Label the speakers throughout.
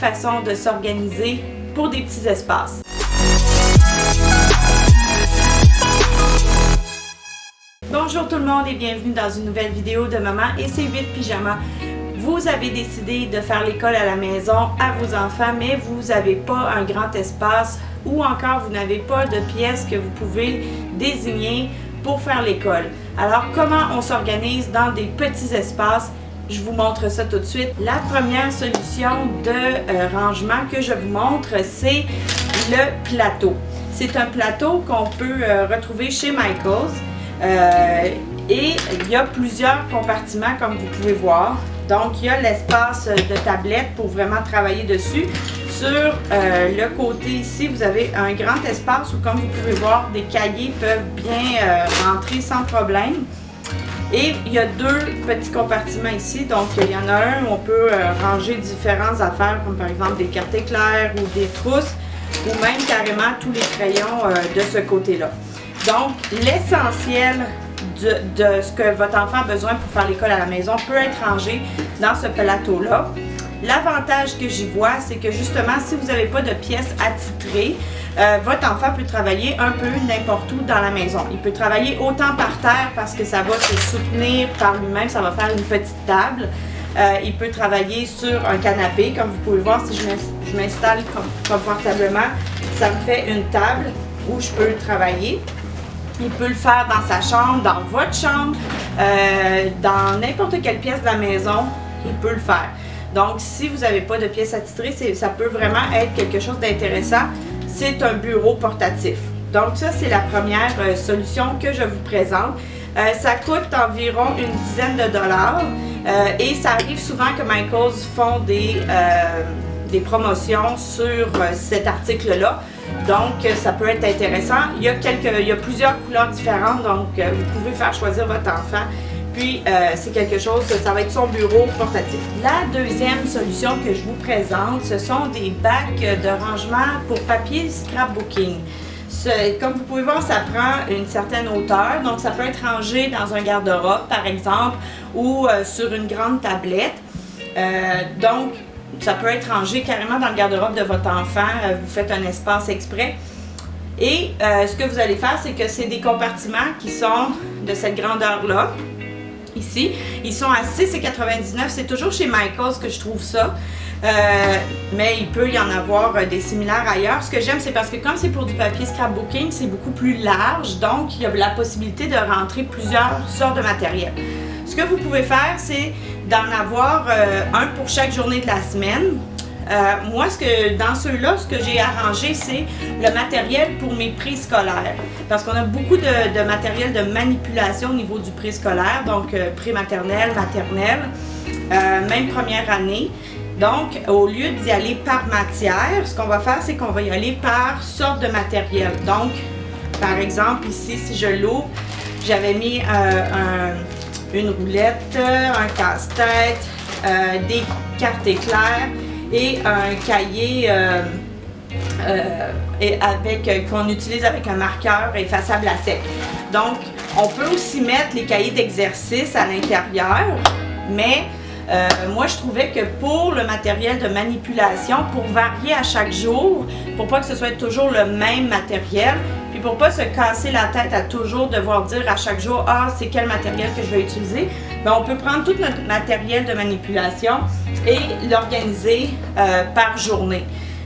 Speaker 1: façons de s'organiser pour des petits espaces. Bonjour tout le monde et bienvenue dans une nouvelle vidéo de Maman et ses 8 pyjamas. Vous avez décidé de faire l'école à la maison à vos enfants, mais vous n'avez pas un grand espace ou encore vous n'avez pas de pièces que vous pouvez désigner pour faire l'école. Alors comment on s'organise dans des petits espaces? Je vous montre ça tout de suite. La première solution de rangement que je vous montre, c'est le plateau. C'est un plateau qu'on peut retrouver chez Michaels. Et il y a plusieurs compartiments comme vous pouvez voir. Donc il y a l'espace de tablette pour vraiment travailler dessus. Sur le côté ici, vous avez un grand espace où, comme vous pouvez voir, des cahiers peuvent bien rentrer sans problème. Et il y a deux petits compartiments ici. Donc il y en a un où on peut ranger différentes affaires, comme par exemple des cartes éclairs ou des trousses, ou même carrément tous les crayons de ce côté-là. Donc, l'essentiel de ce que votre enfant a besoin pour faire l'école à la maison peut être rangé dans ce plateau-là. L'avantage que j'y vois, c'est que justement, si vous n'avez pas de pièces attitrées, votre enfant peut travailler un peu n'importe où dans la maison. Il peut travailler autant par terre parce que ça va se soutenir par lui-même, ça va faire une petite table. Il peut travailler sur un canapé, comme vous pouvez voir, si je m'installe confortablement, ça me fait une table où je peux travailler. Il peut le faire dans sa chambre, dans votre chambre, dans n'importe quelle pièce de la maison, il peut le faire. Donc, si vous n'avez pas de pièces attitrées, ça peut vraiment être quelque chose d'intéressant. C'est un bureau portatif. Donc, ça, c'est la première solution que je vous présente. Ça coûte environ une dizaine de dollars et ça arrive souvent que Michaels font des promotions sur cet article-là. Donc, ça peut être intéressant. Il y a plusieurs couleurs différentes, donc vous pouvez faire choisir votre enfant. Puis, c'est quelque chose, ça va être son bureau portatif. La deuxième solution que je vous présente, ce sont des bacs de rangement pour papier scrapbooking. Comme vous pouvez voir, ça prend une certaine hauteur, donc ça peut être rangé dans un garde-robe, par exemple, ou sur une grande tablette. Donc, ça peut être rangé carrément dans le garde-robe de votre enfant. Vous faites un espace exprès. Et ce que vous allez faire, c'est que c'est des compartiments qui sont de cette grandeur-là. Ici, ils sont à 6,99 $. C'est toujours chez Michaels que je trouve ça. Mais il peut y en avoir des similaires ailleurs. Ce que j'aime, c'est parce que comme c'est pour du papier scrapbooking, c'est beaucoup plus large. Donc, il y a la possibilité de rentrer plusieurs sortes de matériel. Ce que vous pouvez faire, c'est d'en avoir un pour chaque journée de la semaine. Moi, dans ceux-là, ce que j'ai arrangé, c'est le matériel pour mes préscolaires. Parce qu'on a beaucoup de matériel de manipulation au niveau du préscolaire, donc prématernelle, maternelle, même première année. Donc, au lieu d'y aller par matière, ce qu'on va faire, c'est qu'on va y aller par sorte de matériel. Donc, par exemple, ici, si je l'ouvre, j'avais mis une roulette, un casse-tête, des cartes éclairs et un cahier qu'on utilise avec un marqueur effaçable à sec. Donc, on peut aussi mettre les cahiers d'exercice à l'intérieur, mais moi, je trouvais que pour le matériel de manipulation, pour varier à chaque jour, pour pas que ce soit toujours le même matériel, puis pour pas se casser la tête à toujours devoir dire à chaque jour « Ah, c'est quel matériel que je vais utiliser », ben, on peut prendre tout notre matériel de manipulation et l'organiser par journée.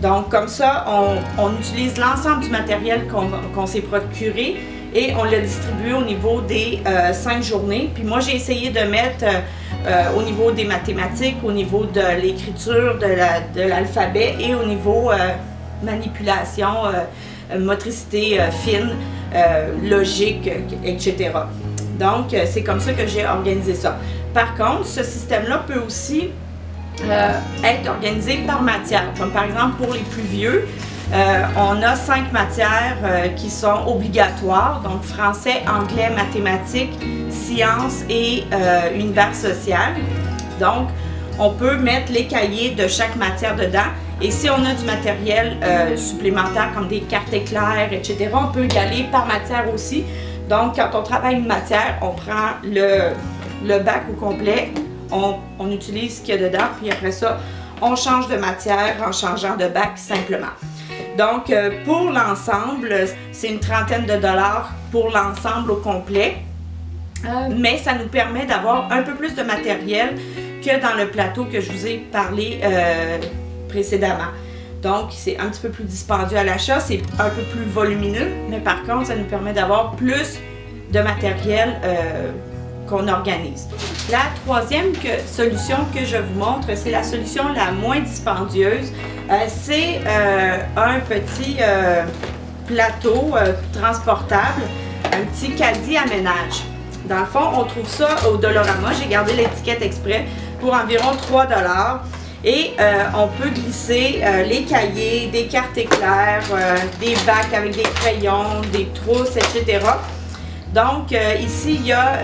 Speaker 1: Donc, comme ça, on utilise l'ensemble du matériel qu'on s'est procuré et on l'a distribué au niveau des 5 journées. Puis moi, j'ai essayé de mettre au niveau des mathématiques, au niveau de l'écriture, de l'alphabet et au niveau manipulation, motricité fine, logique, etc. Donc, c'est comme ça que j'ai organisé ça. Par contre, ce système-là peut aussi être organisé par matière. Comme par exemple, pour les plus vieux, on a 5 matières qui sont obligatoires, donc français, anglais, mathématiques, sciences et univers social. Donc, on peut mettre les cahiers de chaque matière dedans. Et si on a du matériel supplémentaire comme des cartes éclairs, etc., on peut y aller par matière aussi. Donc, quand on travaille une matière, on prend le bac au complet, on utilise ce qu'il y a dedans, puis après ça, on change de matière en changeant de bac simplement. Donc, pour l'ensemble, c'est une trentaine de dollars pour l'ensemble au complet. Mais ça nous permet d'avoir un peu plus de matériel que dans le plateau que je vous ai parlé précédemment. Donc, c'est un petit peu plus dispendieux à l'achat, c'est un peu plus volumineux, mais par contre, ça nous permet d'avoir plus de matériel qu'on organise. La troisième solution que je vous montre, c'est la solution la moins dispendieuse. C'est un petit plateau transportable, un petit caddie à ménage. Dans le fond, on trouve ça au Dollarama. J'ai gardé l'étiquette exprès pour environ 3 $. Et on peut glisser les cahiers, des cartes éclairs, des bacs avec des crayons, des trousses, etc. Donc ici, il y a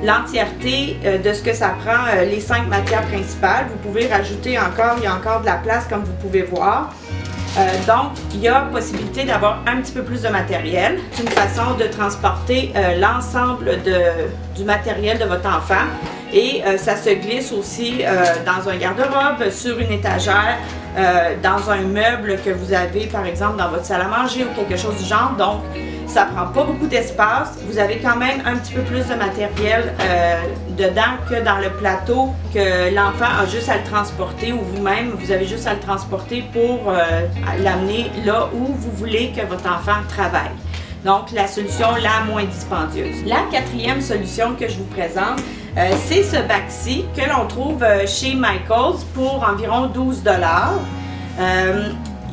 Speaker 1: l'entièreté de ce que ça prend, les 5 matières principales. Vous pouvez rajouter encore, il y a encore de la place comme vous pouvez voir. Donc, il y a possibilité d'avoir un petit peu plus de matériel. C'est une façon de transporter l'ensemble du matériel de votre enfant. Et ça se glisse aussi dans un garde-robe, sur une étagère, dans un meuble que vous avez, par exemple, dans votre salle à manger ou quelque chose du genre. Donc, ça ne prend pas beaucoup d'espace. Vous avez quand même un petit peu plus de matériel dedans que dans le plateau, que l'enfant a juste à le transporter ou vous-même, vous avez juste à le transporter pour l'amener là où vous voulez que votre enfant travaille. Donc, la solution la moins dispendieuse. La quatrième solution que je vous présente, c'est ce bac-ci que l'on trouve chez Michaels pour environ 12 $.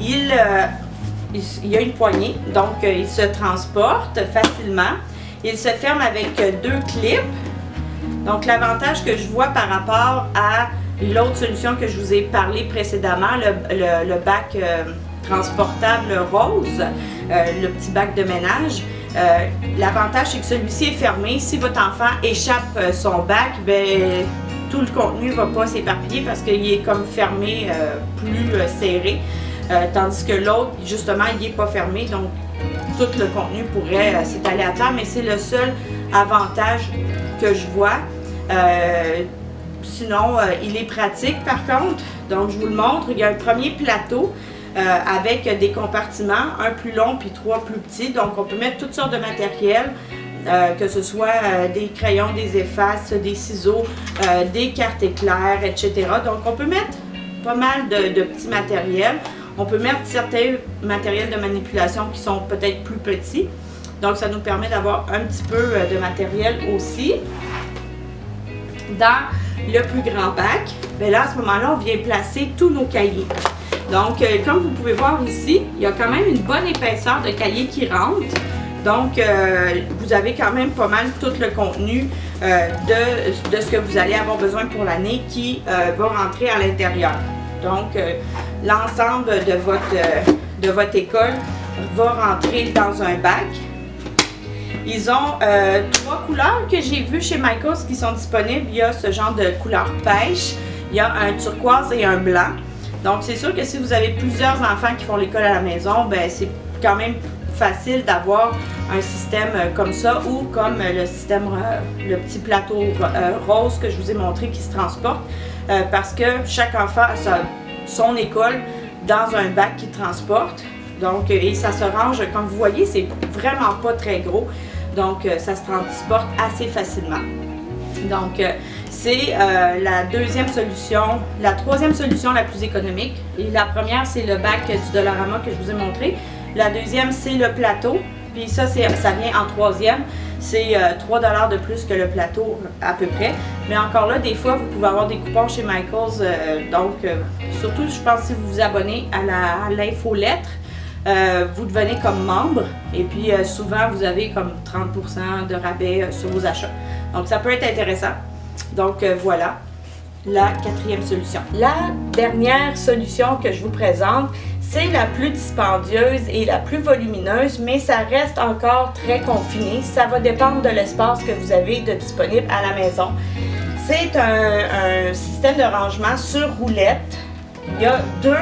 Speaker 1: Il y a une poignée, donc il se transporte facilement. Il se ferme avec 2 clips. Donc l'avantage que je vois par rapport à l'autre solution que je vous ai parlé précédemment, le bac transportable rose, le petit bac de ménage, l'avantage c'est que celui-ci est fermé. Si votre enfant échappe son bac, ben, tout le contenu ne va pas s'éparpiller parce qu'il est comme fermé, plus serré. Tandis que l'autre, justement, il n'est pas fermé, donc tout le contenu pourrait s'étaler à terre, mais c'est le seul avantage que je vois. Sinon, il est pratique par contre, donc je vous le montre. Il y a un premier plateau avec des compartiments, un plus long puis 3 plus petits, donc on peut mettre toutes sortes de matériel. Que ce soit des crayons, des effaces, des ciseaux, des cartes éclairs, etc. Donc on peut mettre pas mal de petits matériels. On peut mettre certains matériels de manipulation qui sont peut-être plus petits. Donc, ça nous permet d'avoir un petit peu de matériel aussi. Dans le plus grand bac, bien là, à ce moment-là, on vient placer tous nos cahiers. Donc, comme vous pouvez voir ici, il y a quand même une bonne épaisseur de cahiers qui rentrent. Donc, vous avez quand même pas mal tout le contenu de ce que vous allez avoir besoin pour l'année qui va rentrer à l'intérieur. Donc, l'ensemble de votre école va rentrer dans un bac. Ils ont 3 couleurs que j'ai vues chez Michaels qui sont disponibles. Il y a ce genre de couleur pêche, il y a un turquoise et un blanc. Donc, c'est sûr que si vous avez plusieurs enfants qui font l'école à la maison, ben c'est quand même facile d'avoir un système comme ça ou comme le système, le petit plateau rose que je vous ai montré qui se transporte. Parce que chaque enfant a son école dans un bac qui transporte. Donc, et ça se range, comme vous voyez, c'est vraiment pas très gros. Donc, ça se transporte assez facilement. Donc, c'est la deuxième solution, la troisième solution la plus économique. Et la première, c'est le bac du Dollarama que je vous ai montré. La deuxième, c'est le plateau. Puis ça vient en troisième. C'est 3 $ de plus que le plateau à peu près. Mais encore là, des fois, vous pouvez avoir des coupons chez Michaels. Donc, surtout, je pense, si vous vous abonnez à l'infolettre, vous devenez comme membre. Et puis, souvent, vous avez comme 30% de rabais sur vos achats. Donc, ça peut être intéressant. Donc, voilà la quatrième solution. La dernière solution que je vous présente, c'est la plus dispendieuse et la plus volumineuse, mais ça reste encore très confiné. Ça va dépendre de l'espace que vous avez de disponible à la maison. C'est un système de rangement sur roulette. Il y a deux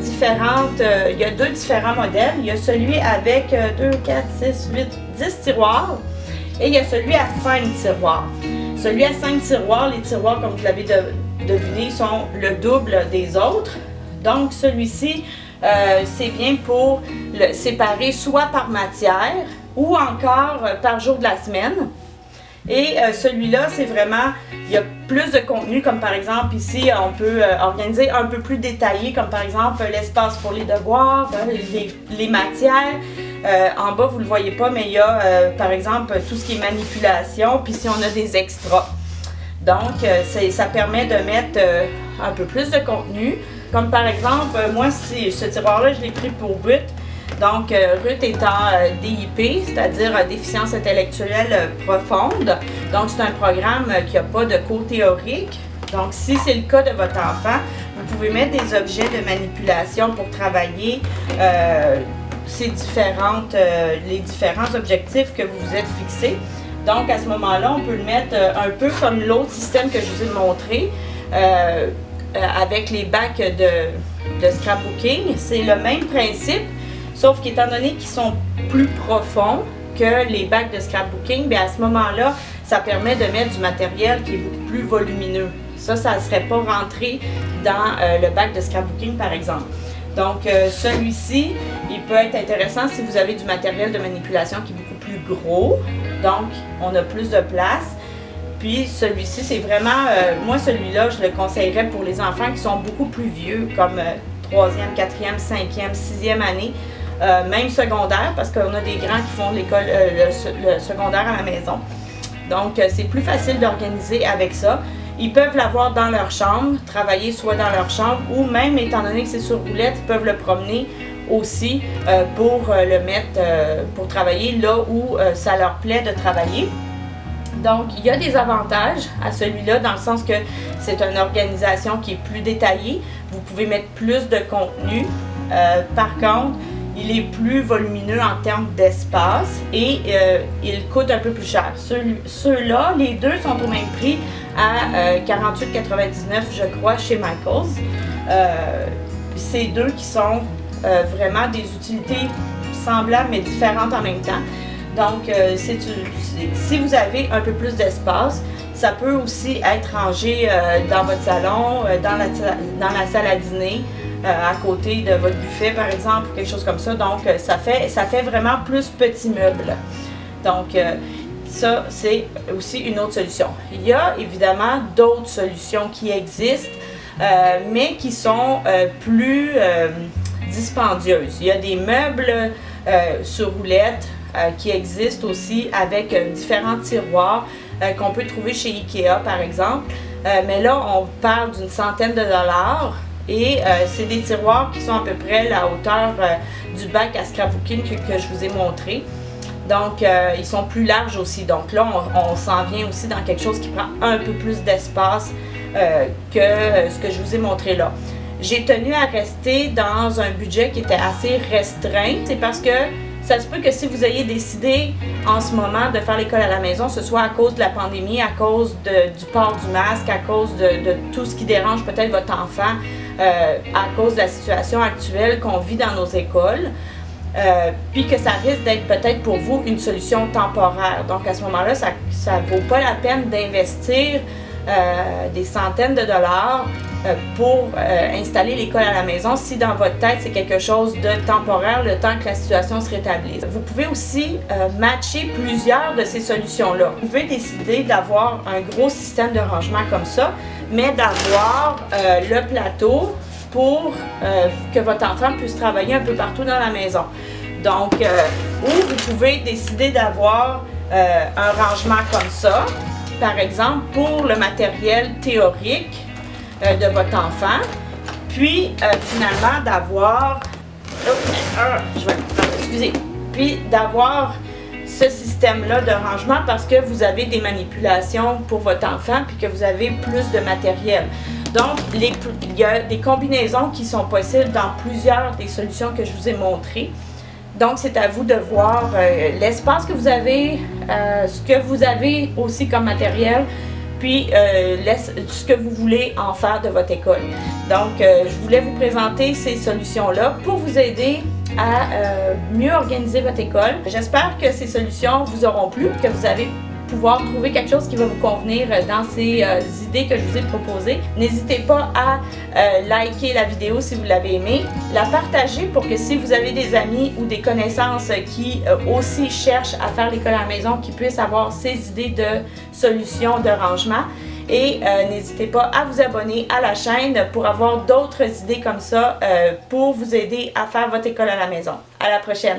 Speaker 1: différents modèles. Il y a celui avec 2, 4, 6, 8, 10 tiroirs et il y a celui à 5 tiroirs. Celui à 5 tiroirs, les tiroirs, comme vous l'avez deviné, sont le double des autres. Donc celui-ci, c'est bien pour le séparer soit par matière ou encore par jour de la semaine. Et celui-là, c'est vraiment, il y a plus de contenu, comme par exemple ici, on peut organiser un peu plus détaillé, comme par exemple l'espace pour les devoirs, les matières. En bas, vous ne le voyez pas, mais il y a par exemple tout ce qui est manipulation, puis ici on a des extras. Donc, ça permet de mettre un peu plus de contenu. Comme par exemple, moi, ce tiroir-là, je l'ai pris pour Ruth. Donc, Ruth est en DIP, c'est-à-dire déficience intellectuelle profonde. Donc, c'est un programme qui n'a pas de cours théorique. Donc, si c'est le cas de votre enfant, vous pouvez mettre des objets de manipulation pour travailler les différents objectifs que vous vous êtes fixés. Donc, à ce moment-là, on peut le mettre un peu comme l'autre système que je vous ai montré, avec les bacs de scrapbooking. C'est le même principe, sauf qu'étant donné qu'ils sont plus profonds que les bacs de scrapbooking, bien à ce moment-là, ça permet de mettre du matériel qui est beaucoup plus volumineux. Ça ne serait pas rentré dans le bac de scrapbooking, par exemple. Donc, celui-ci, il peut être intéressant si vous avez du matériel de manipulation qui est beaucoup plus gros. Donc, on a plus de place. Puis, celui-ci, c'est vraiment, moi, celui-là, je le conseillerais pour les enfants qui sont beaucoup plus vieux, comme 3e, 4e, 5e, 6e année, même secondaire, parce qu'on a des grands qui font l'école, le secondaire à la maison. Donc, c'est plus facile d'organiser avec ça. Ils peuvent l'avoir dans leur chambre, travailler soit dans leur chambre, ou même, étant donné que c'est sur roulette, ils peuvent le promener aussi pour le mettre, pour travailler là où ça leur plaît de travailler. Donc, il y a des avantages à celui-là, dans le sens que c'est une organisation qui est plus détaillée. Vous pouvez mettre plus de contenu. Par contre, il est plus volumineux en termes d'espace et il coûte un peu plus cher. Ceux-là, les deux sont au même prix à 48,99 je crois chez Michaels. C'est deux qui sont vraiment des utilités semblables mais différentes en même temps. Donc, si vous avez un peu plus d'espace, ça peut aussi être rangé dans votre salon, dans la salle à dîner, à côté de votre buffet par exemple, quelque chose comme ça. Donc, ça fait vraiment plus petit meuble. Donc, ça, c'est aussi une autre solution. Il y a évidemment d'autres solutions qui existent, mais qui sont plus dispendieuses. Il y a des meubles sur roulette qui existent aussi avec différents tiroirs qu'on peut trouver chez Ikea par exemple. Mais là, on parle d'une centaine de dollars. Et c'est des tiroirs qui sont à peu près la hauteur du bac à scrapbooking que je vous ai montré. Donc, ils sont plus larges aussi. Donc là, on s'en vient aussi dans quelque chose qui prend un peu plus d'espace que ce que je vous ai montré là. J'ai tenu à rester dans un budget qui était assez restreint. C'est parce que ça se peut que si vous ayez décidé en ce moment de faire l'école à la maison, ce soit à cause de la pandémie, à cause du port du masque, à cause de tout ce qui dérange peut-être votre enfant, à cause de la situation actuelle qu'on vit dans nos écoles, puis que ça risque d'être peut-être pour vous une solution temporaire. Donc à ce moment-là, ça ne vaut pas la peine d'investir des centaines de dollars pour installer l'école à la maison si dans votre tête c'est quelque chose de temporaire le temps que la situation se rétablisse. Vous pouvez aussi matcher plusieurs de ces solutions-là. Vous pouvez décider d'avoir un gros système de rangement comme ça, mais d'avoir le plateau pour que votre enfant puisse travailler un peu partout dans la maison. Donc, ou vous pouvez décider d'avoir un rangement comme ça, par exemple pour le matériel théorique de votre enfant, puis finalement d'avoir, puis d'avoir ce système-là de rangement parce que vous avez des manipulations pour votre enfant puis que vous avez plus de matériel. Donc, il y a des combinaisons qui sont possibles dans plusieurs des solutions que je vous ai montrées. Donc, c'est à vous de voir l'espace que vous avez, ce que vous avez aussi comme matériel, puis ce que vous voulez en faire de votre école. Donc, je voulais vous présenter ces solutions-là pour vous aider à mieux organiser votre école. J'espère que ces solutions vous auront plu, que vous avez pouvoir trouver quelque chose qui va vous convenir dans ces idées que je vous ai proposées. N'hésitez pas à liker la vidéo si vous l'avez aimée, la partager pour que si vous avez des amis ou des connaissances qui aussi cherchent à faire l'école à la maison, qui puissent avoir ces idées de solutions de rangement. Et n'hésitez pas à vous abonner à la chaîne pour avoir d'autres idées comme ça pour vous aider à faire votre école à la maison. À la prochaine!